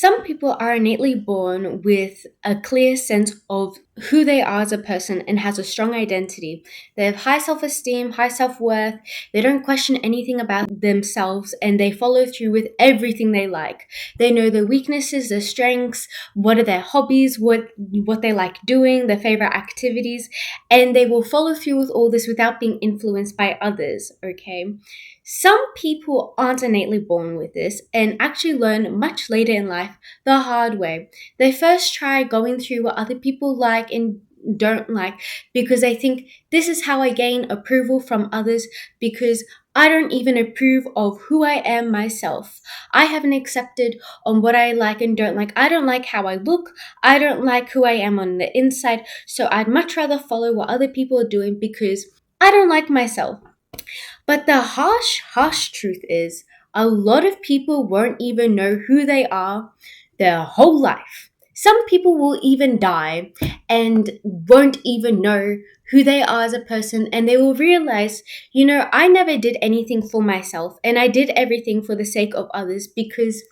Some people are innately born with a clear sense of who they are as a person and has a strong identity. They have high self-esteem, high self-worth. They don't question anything about themselves and they follow through with everything they like. They know their weaknesses, their strengths, what are their hobbies, what they like doing, their favorite activities, and they will follow through with all this without being influenced by others, okay? Some people aren't innately born with this and actually learn much later in life the hard way. They first try going through what other people like and don't like because they think this is how I gain approval from others because I don't even approve of who I am myself. I haven't accepted on what I like and don't like. I don't like how I look. I don't like who I am on the inside. So I'd much rather follow what other people are doing because I don't like myself. But the harsh truth is, a lot of people won't even know who they are their whole life. Some people will even die and won't even know who they are as a person, and they will realize, I never did anything for myself and I did everything for the sake of others because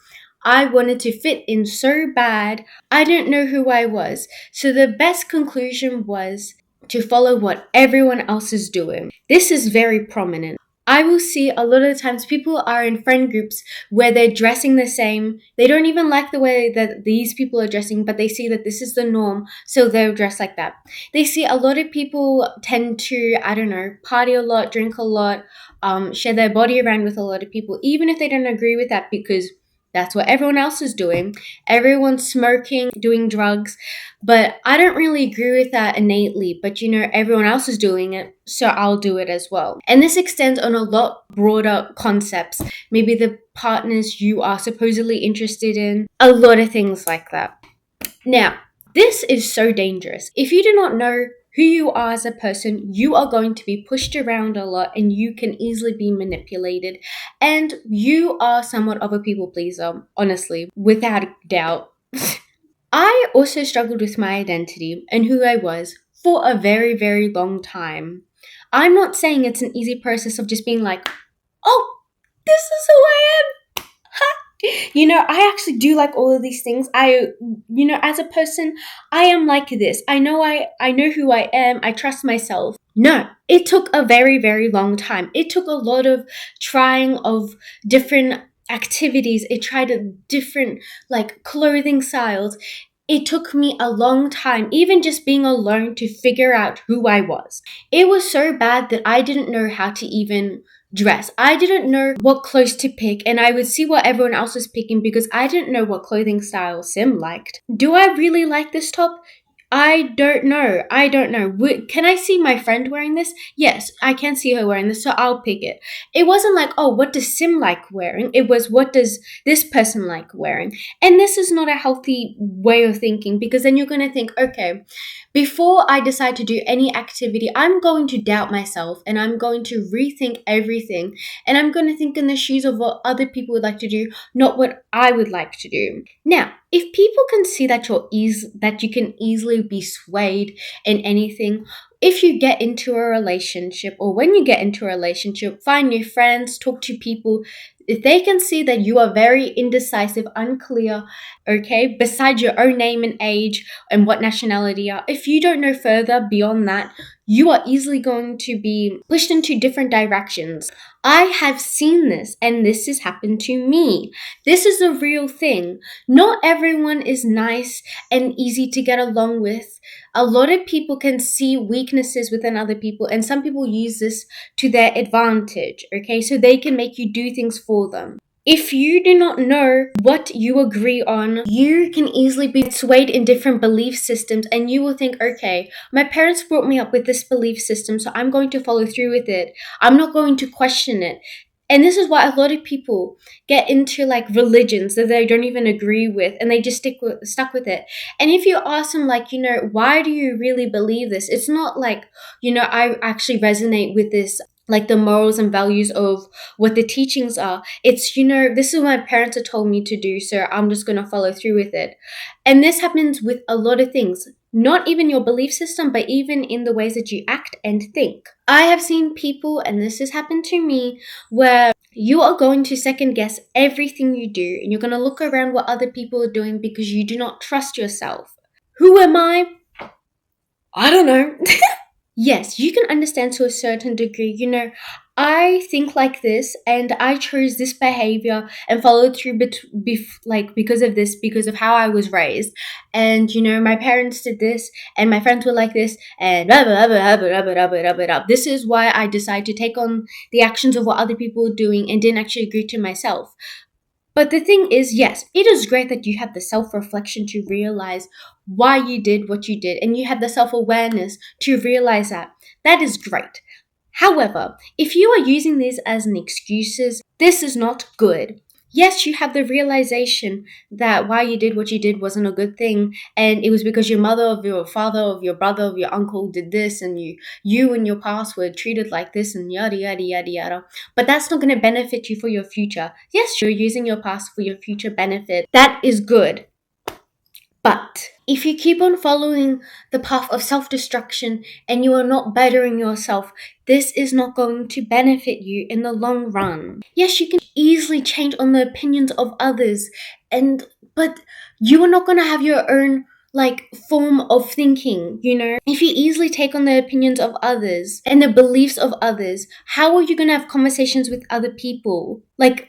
I wanted to fit in so bad. I didn't know who I was. So the best conclusion was to follow what everyone else is doing. This is very prominent. I will see a lot of the times people are in friend groups where they're dressing the same. They don't even like the way that these people are dressing, but they see that this is the norm, so they'll dress like that. They see a lot of people tend to, party a lot, drink a lot, share their body around with a lot of people, even if they don't agree with that because that's what everyone else is doing. Everyone's smoking, doing drugs. But I don't really agree with that innately. But everyone else is doing it, so I'll do it as well. And this extends on a lot broader concepts. Maybe the partners you are supposedly interested in. A lot of things like that. Now, this is so dangerous. If you do not know who you are as a person, you are going to be pushed around a lot and you can easily be manipulated. And you are somewhat of a people pleaser, honestly, without a doubt. I also struggled with my identity and who I was for a very, very long time. I'm not saying it's an easy process of just being like, oh, this is who I am. I actually do like all of these things. As a person, I am like this. I know who I am. I trust myself. No, it took a very, very long time. It took a lot of trying of different activities. It tried different clothing styles. It took me a long time, even just being alone, to figure out who I was. It was so bad that I didn't know how to even dress. I didn't know what clothes to pick, and I would see what everyone else was picking because I didn't know what clothing style Sim liked. Do I really like this top? I don't know. Can I see my friend wearing this? Yes, I can see her wearing this, so I'll pick it. It wasn't like, oh, what does Sim like wearing? It was, what does this person like wearing? And this is not a healthy way of thinking because then you're going to think, okay, before I decide to do any activity, I'm going to doubt myself and I'm going to rethink everything and I'm going to think in the shoes of what other people would like to do, not what I would like to do. Now, if people can see that that you can easily be swayed in anything, if you get into a relationship or when you get into a relationship, find new friends, talk to people, if they can see that you are very indecisive, unclear, okay, besides your own name and age and what nationality you are, if you don't know further beyond that, you are easily going to be pushed into different directions. I have seen this and this has happened to me. This is a real thing. Not everyone is nice and easy to get along with. A lot of people can see weaknesses within other people and some people use this to their advantage, okay? So they can make you do things for them. If you do not know what you agree on, you can easily be swayed in different belief systems and you will think, okay, my parents brought me up with this belief system, so I'm going to follow through with it. I'm not going to question it. And this is why a lot of people get into religions that they don't even agree with and they just stuck with it. And if you ask them why do you really believe this? It's not I actually resonate with this like the morals and values of what the teachings are. It's, this is what my parents have told me to do, so I'm just going to follow through with it. And this happens with a lot of things, not even your belief system, but even in the ways that you act and think. I have seen people, and this has happened to me, where you are going to second guess everything you do, and you're going to look around what other people are doing because you do not trust yourself. Who am I? I don't know. Yes, you can understand to a certain degree. I think like this, and I chose this behavior and followed through because of this, because of how I was raised. And my parents did this, and my friends were like this, and blah, blah, blah, blah, blah, blah, blah, blah, blah. This is why I decided to take on the actions of what other people were doing and didn't actually agree to myself. But the thing is, yes, it is great that you have the self-reflection to realize why you did what you did, and you have the self-awareness to realize that. That is great. However, if you are using these as an excuses, this is not good. Yes, you have the realization that why you did what you did wasn't a good thing, and it was because your mother, of your father, of your brother, of your uncle did this, and you in your past were treated like this, and yada yada yada yada. But that's not going to benefit you for your future. Yes, you're using your past for your future benefit. That is good. But if you keep on following the path of self-destruction and you are not bettering yourself, this is not going to benefit you in the long run. Yes, you can easily change on the opinions of others, but you are not going to have your own form of thinking. If you easily take on the opinions of others and the beliefs of others, how are you going to have conversations with other people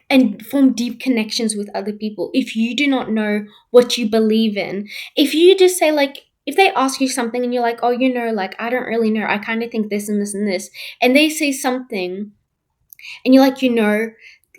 and form deep connections with other people if you do not know what you believe in? If you just say if they ask you something and you're like, oh, I don't really know, I kind of think this and this and this, and they say something and you're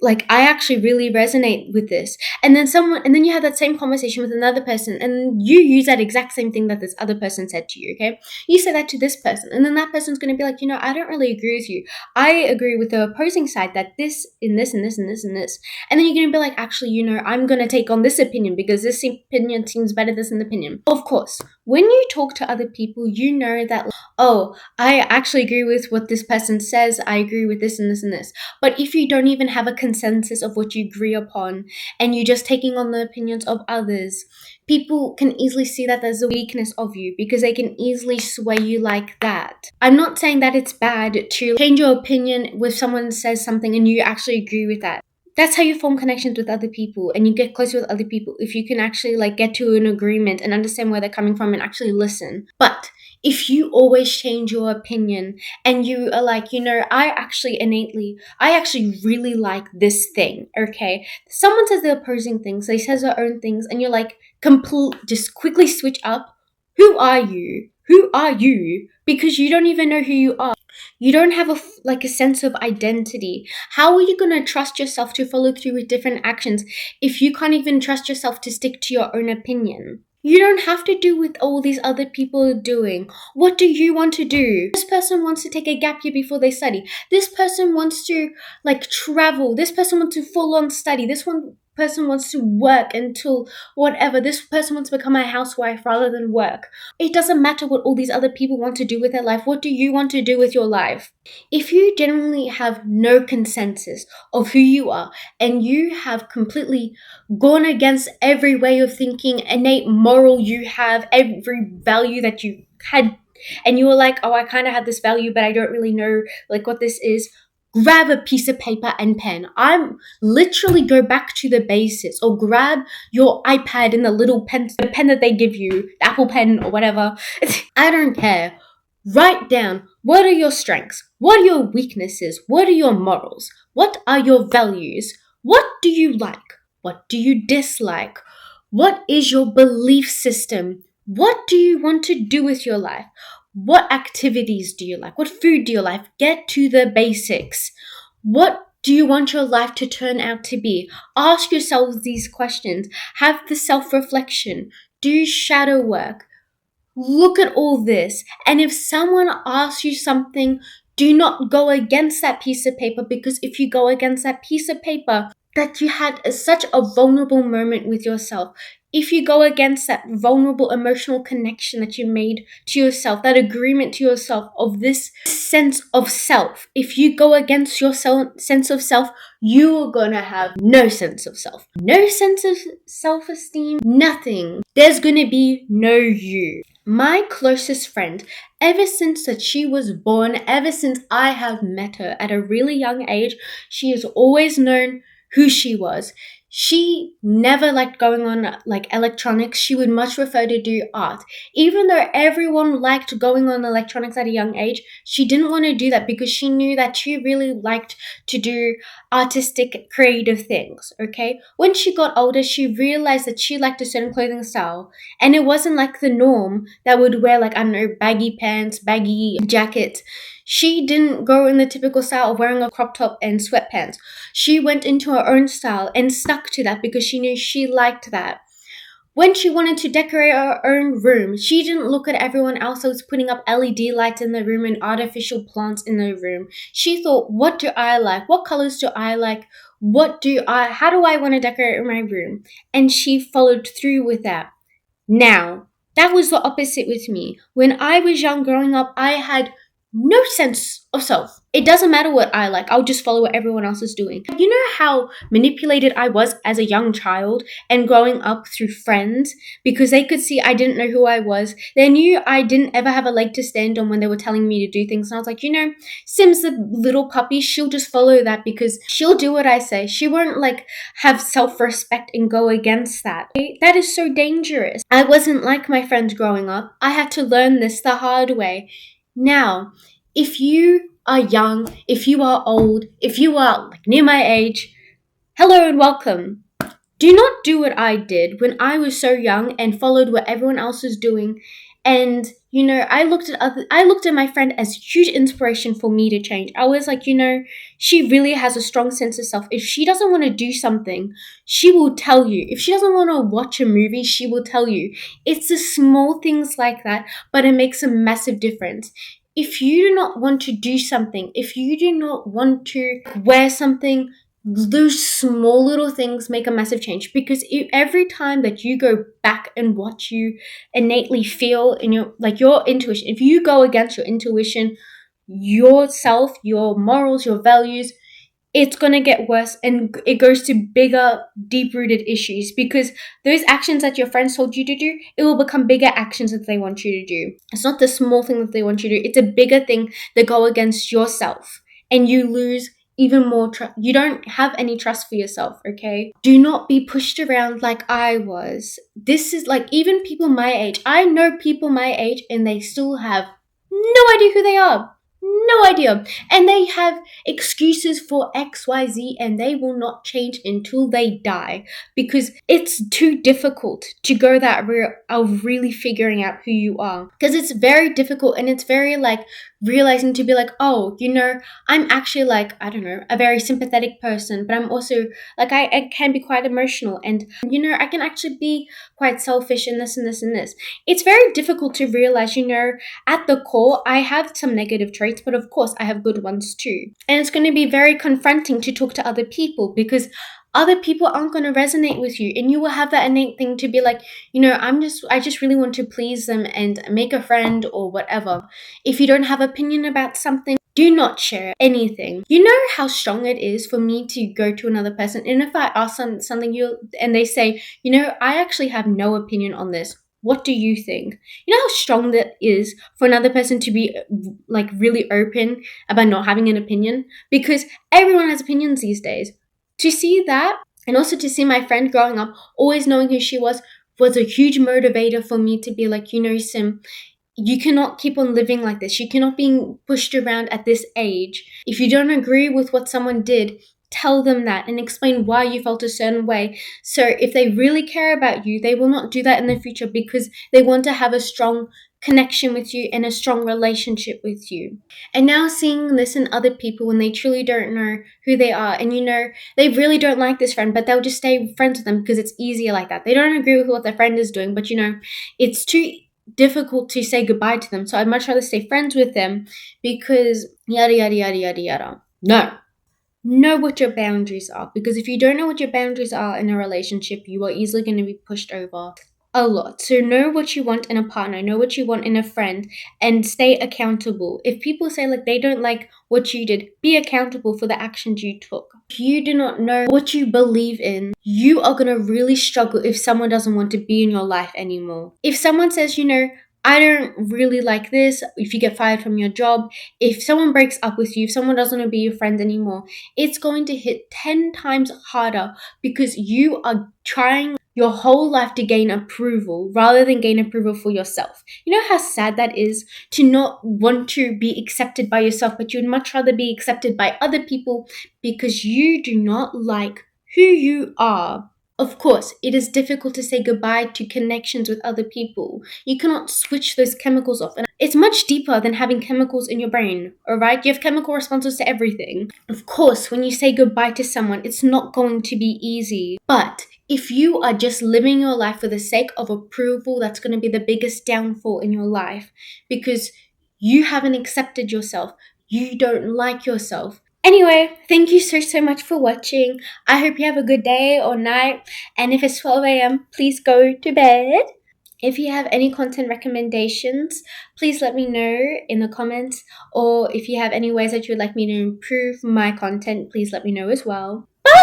like, I actually really resonate with this. And then you have that same conversation with another person, and you use that exact same thing that this other person said to you, okay? You say that to this person, and then that person's going to be like, I don't really agree with you. I agree with the opposing side that this, and this, and this, and this, and this. And then you're going to be like, actually, I'm going to take on this opinion because this opinion seems better than this opinion. Of course, when you talk to other people, you know that, oh, I actually agree with what this person says. I agree with this and this and this. But if you don't even have a consensus of what you agree upon and you're just taking on the opinions of others, people can easily see that there's a weakness of you because they can easily sway you like that. I'm not saying that it's bad to change your opinion when someone says something and you actually agree with that. That's how you form connections with other people and you get closer with other people, if you can actually get to an agreement and understand where they're coming from and actually listen. But if you always change your opinion and you are like, I actually really like this thing, okay? Someone says the opposing things, they says their own things, and you're like, just quickly switch up. Who are you? Who are you? Because you don't even know who you are. You don't have a sense of identity. How are you going to trust yourself to follow through with different actions if you can't even trust yourself to stick to your own opinion? You don't have to do what all these other people are doing. What do you want to do? This person wants to take a gap year before they study. This person wants to travel. This person wants to full on study. This one person wants to work until whatever. This person wants to become a housewife rather than work. It doesn't matter what all these other people want to do with their life. What do you want to do with your life? If you genuinely have no consensus of who you are and you have completely gone against every way of thinking, innate moral you have, every value that you had, and you were like, oh, I kind of had this value, but I don't really know what this is, grab a piece of paper and pen. I'm literally go back to the basics, or grab your iPad and the little pen, the pen that they give you, the Apple pen or whatever. I don't care. Write down, what are your strengths? What are your weaknesses? What are your morals? What are your values? What do you like? What do you dislike? What is your belief system? What do you want to do with your life? What activities do you like? What food do you like? Get to the basics. What do you want your life to turn out to be? Ask yourselves these questions. Have the self-reflection. Do shadow work. Look at all this. And if someone asks you something, do not go against that piece of paper, because if you go against that piece of paper, that you had such a vulnerable moment with yourself, if you go against that vulnerable emotional connection that you made to yourself, that agreement to yourself of this sense of self. If you go against your sense of self, you are gonna have no sense of self. No sense of self-esteem, nothing. There's gonna be no you. My closest friend, ever since that she was born, ever since I have met her at a really young age, she has always known who she was. She never liked going on like electronics. She would much prefer to do art. Even though everyone liked going on electronics at a young age, she didn't want to do that because she knew that she really liked to do artistic, creative things, okay? When she got older, she realized that she liked a certain clothing style, and it wasn't like the norm that would wear like, I don't know, baggy pants, baggy jackets. She didn't go in the typical style of wearing a crop top and sweatpants. She went into her own style and stuck to that because she knew she liked that. When she wanted to decorate her own room, she didn't look at everyone else that was putting up LED lights in the room and artificial plants in the room. She thought, what do I like? What colors do I like? How do I want to decorate my room? And she followed through with that. Now, that was the opposite with me. When I was young growing up, I had no sense of self. It doesn't matter what I like. I'll just follow what everyone else is doing. You know how manipulated I was as a young child and growing up through friends because they could see I didn't know who I was. They knew I didn't ever have a leg to stand on when they were telling me to do things. And I was like, Sim's the little puppy. She'll just follow that because she'll do what I say. She won't like have self-respect and go against that. That is so dangerous. I wasn't like my friends growing up. I had to learn this the hard way. Now, if you are young, if you are old, if you are like near my age, hello and welcome. Do not do what I did when I was so young and followed what everyone else was doing. And, I looked at my friend as huge inspiration for me to change. I was like, she really has a strong sense of self. If she doesn't want to do something, she will tell you. If she doesn't want to watch a movie, she will tell you. It's the small things like that, but it makes a massive difference. If you do not want to do something, if you do not want to wear something, those small little things make a massive change because every time that you go back and what you innately feel in your intuition, if you go against your intuition, yourself, your morals, your values, it's going to get worse and it goes to bigger, deep-rooted issues because those actions that your friends told you to do, it will become bigger actions that they want you to do. It's not the small thing that they want you to do. It's a bigger thing that go against yourself and you lose even more trust. You don't have any trust for yourself, okay? Do not be pushed around like I was. This is like even people my age. I know people my age and they still have no idea who they are. No idea. And they have excuses for XYZ and they will not change until they die because it's too difficult to go that route of really figuring out who you are. Because it's very difficult and it's very like realizing to be like, oh, I'm actually like, I don't know, a very sympathetic person, but I'm also like, I can be quite emotional and, I can actually be quite selfish in this and this and this. It's very difficult to realize, at the core, I have some negative traits, but of course I have good ones too. And it's going to be very confronting to talk to other people because other people aren't going to resonate with you and you will have that innate thing to be like, I just really want to please them and make a friend or whatever. If you don't have opinion about something, do not share anything. You know how strong it is for me to go to another person and if I ask them something and they say, I actually have no opinion on this. What do you think? You know how strong that is for another person to be like really open about not having an opinion? Because everyone has opinions these days. To see that and also to see my friend growing up, always knowing who she was a huge motivator for me to be like, Sim, you cannot keep on living like this. You cannot be pushed around at this age. If you don't agree with what someone did, tell them that and explain why you felt a certain way. So if they really care about you, they will not do that in the future because they want to have a strong connection with you and a strong relationship with you. And now seeing this in other people when they truly don't know who they are and they really don't like this friend, but they'll just stay friends with them because it's easier like that. They don't agree with what their friend is doing, but it's too difficult to say goodbye to them. So I'd much rather stay friends with them because yada, yada, yada, yada, yada. No. Know what your boundaries are because if you don't know what your boundaries are in a relationship, you are easily going to be pushed over. a lot. So know what you want in a partner, know what you want in a friend, and stay accountable. If people say like they don't like what you did, be accountable for the actions you took. If you do not know what you believe in, you are going to really struggle if someone doesn't want to be in your life anymore. If someone says, I don't really like this, if you get fired from your job, if someone breaks up with you, if someone doesn't want to be your friend anymore, it's going to hit 10 times harder because you are trying your whole life to gain approval rather than gain approval for yourself. You know how sad that is to not want to be accepted by yourself, but you'd much rather be accepted by other people because you do not like who you are. Of course, it is difficult to say goodbye to connections with other people. You cannot switch those chemicals off. And it's much deeper than having chemicals in your brain, alright? You have chemical responses to everything. Of course, when you say goodbye to someone, it's not going to be easy. But if you are just living your life for the sake of approval, that's going to be the biggest downfall in your life because you haven't accepted yourself. You don't like yourself. Anyway, thank you so much for watching. I hope you have a good day or night. And if it's 12 a.m., please go to bed. If you have any content recommendations, please let me know in the comments. Or if you have any ways that you would like me to improve my content, please let me know as well. Bye!